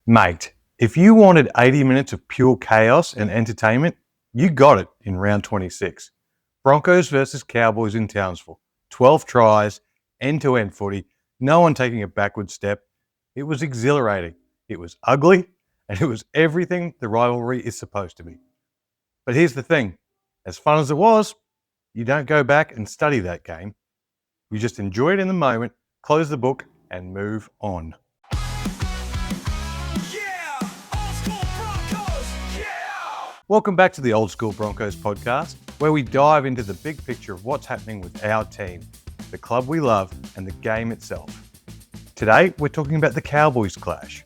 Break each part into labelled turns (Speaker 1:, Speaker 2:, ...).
Speaker 1: Mate, if you wanted 80 minutes of pure chaos and entertainment, you got it in round 26. Broncos versus Cowboys in Townsville. 12 tries, end-to-end footy, no one taking a backward step. It was exhilarating, it was ugly, and it was everything the rivalry is supposed to be. But here's the thing, as fun as it was, you don't go back and study that game. You just enjoy it in the moment, close the book, and move on. Welcome back to the Old School Broncos podcast, where we dive into the big picture of what's happening with our team, the club we love, and the game itself. Today, we're talking about the Cowboys clash,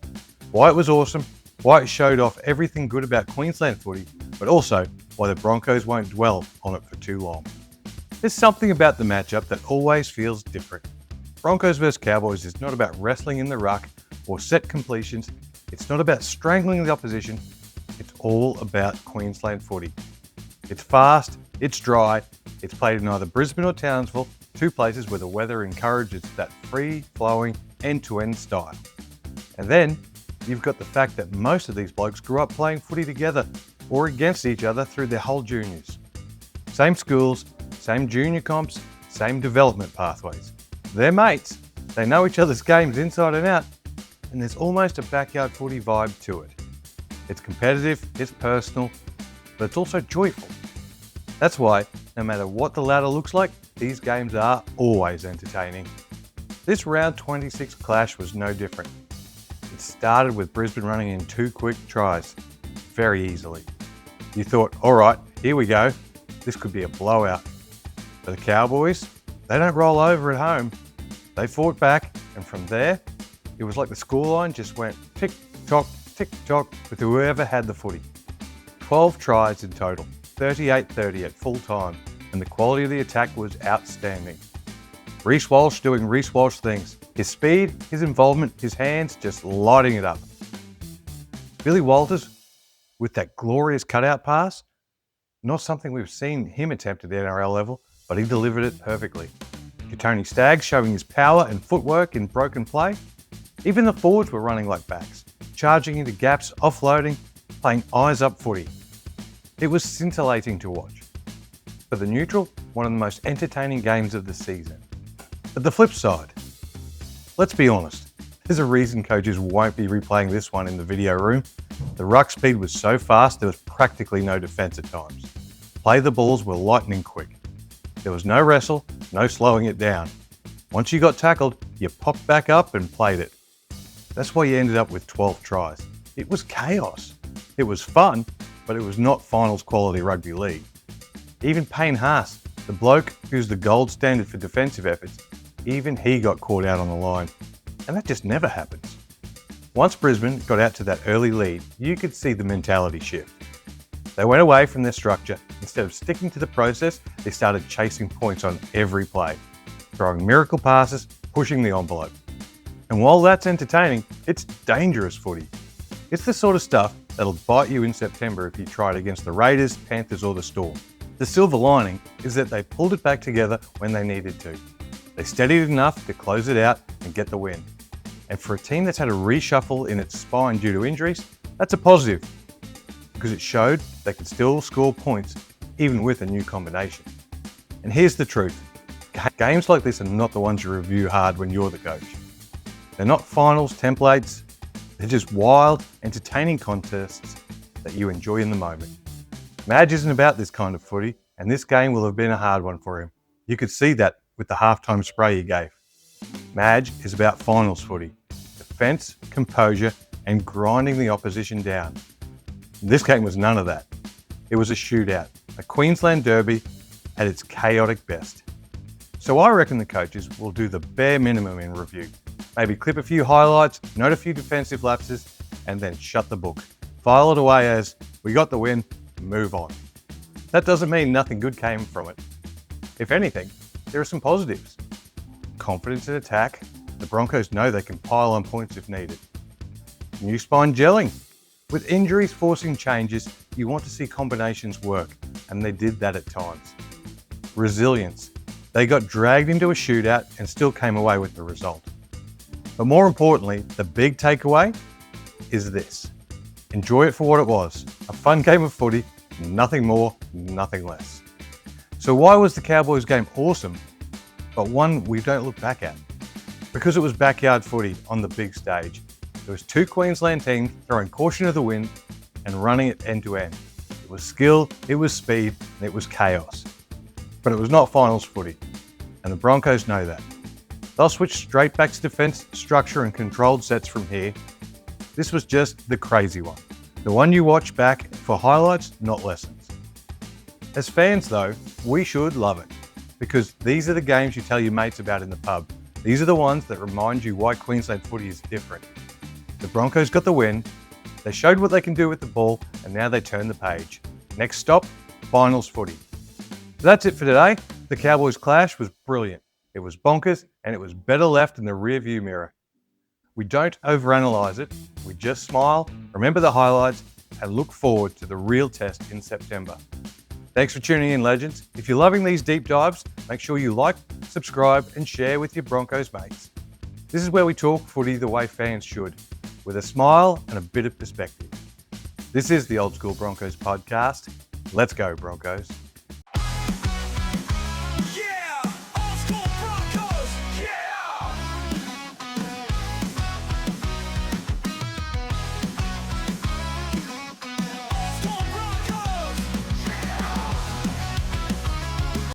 Speaker 1: why it was awesome, why it showed off everything good about Queensland footy, but also why the Broncos won't dwell on it for too long. There's something about the matchup that always feels different. Broncos versus Cowboys is not about wrestling in the ruck or set completions. It's not about strangling the opposition. It's all about Queensland footy. It's fast, it's dry, it's played in either Brisbane or Townsville, two places where the weather encourages that free-flowing, end-to-end style. And then, you've got the fact that most of these blokes grew up playing footy together or against each other through their whole juniors. Same schools, same junior comps, same development pathways. They're mates, they know each other's games inside and out, and there's almost a backyard footy vibe to it. It's competitive, it's personal, but it's also joyful. That's why, no matter what the ladder looks like, these games are always entertaining. This round 26 clash was no different. It started with Brisbane running in two quick tries, very easily. You thought, all right, here we go, this could be a blowout. But the Cowboys, they don't roll over at home. They fought back, and from there, it was like the scoreline just went tick-tock, tick-tock with whoever had the footy. 12 tries in total, 38-30 at full time, and the quality of the attack was outstanding. Reece Walsh doing Reece Walsh things. His speed, his involvement, his hands just lighting it up. Billy Walters with that glorious cutout pass, not something we've seen him attempt at the NRL level, but he delivered it perfectly. Tony Staggs showing his power and footwork in broken play. Even the forwards were running like backs, charging into gaps, offloading, playing eyes-up footy. It was scintillating to watch. For the neutral, one of the most entertaining games of the season. But the flip side, let's be honest, there's a reason coaches won't be replaying this one in the video room. The ruck speed was so fast there was practically no defence at times. Play the balls were lightning quick. There was no wrestle, no slowing it down. Once you got tackled, you popped back up and played it. That's why you ended up with 12 tries. It was chaos. It was fun, but it was not finals quality rugby league. Even Payne Haas, the bloke who's the gold standard for defensive efforts, even he got caught out on the line. And that just never happens. Once Brisbane got out to that early lead, you could see the mentality shift. They went away from their structure. Instead of sticking to the process, they started chasing points on every play, throwing miracle passes, pushing the envelope. And while that's entertaining, it's dangerous footy. It's the sort of stuff that'll bite you in September if you try it against the Raiders, Panthers or the Storm. The silver lining is that they pulled it back together when they needed to. They steadied it enough to close it out and get the win. And for a team that's had a reshuffle in its spine due to injuries, that's a positive, because it showed they could still score points even with a new combination. And here's the truth. Games like this are not the ones you review hard when you're the coach. They're not finals templates. They're just wild, entertaining contests that you enjoy in the moment. Madge isn't about this kind of footy, and this game will have been a hard one for him. You could see that with the halftime spray he gave. Madge is about finals footy. Defence, composure, and grinding the opposition down. This game was none of that. It was a shootout, a Queensland derby at its chaotic best. So I reckon the coaches will do the bare minimum in review. Maybe clip a few highlights, note a few defensive lapses, and then shut the book. File it away as, we got the win, move on. That doesn't mean nothing good came from it. If anything, there are some positives. Confidence in attack. The Broncos know they can pile on points if needed. New spine gelling. With injuries forcing changes, you want to see combinations work, and they did that at times. Resilience. They got dragged into a shootout and still came away with the result. But more importantly, the big takeaway, is this. Enjoy it for what it was, a fun game of footy, nothing more, nothing less. So why was the Cowboys game awesome, but one we don't look back at? Because it was backyard footy on the big stage. There was two Queensland teams throwing caution to the wind and running it end to end. It was skill, it was speed, and it was chaos. But it was not finals footy, and the Broncos know that. They'll switch straight back to defence, structure and controlled sets from here. This was just the crazy one. The one you watch back for highlights, not lessons. As fans though, we should love it, because these are the games you tell your mates about in the pub. These are the ones that remind you why Queensland footy is different. The Broncos got the win, they showed what they can do with the ball, and now they turn the page. Next stop, finals footy. So that's it for today. The Cowboys clash was brilliant. It was bonkers, and it was better left in the rearview mirror. We don't overanalyze it, we just smile, remember the highlights, and look forward to the real test in September. Thanks for tuning in, legends. If you're loving these deep dives, make sure you like, subscribe, and share with your Broncos mates. This is where we talk footy the way fans should, with a smile and a bit of perspective. This is the Old School Broncos podcast. Let's go, Broncos.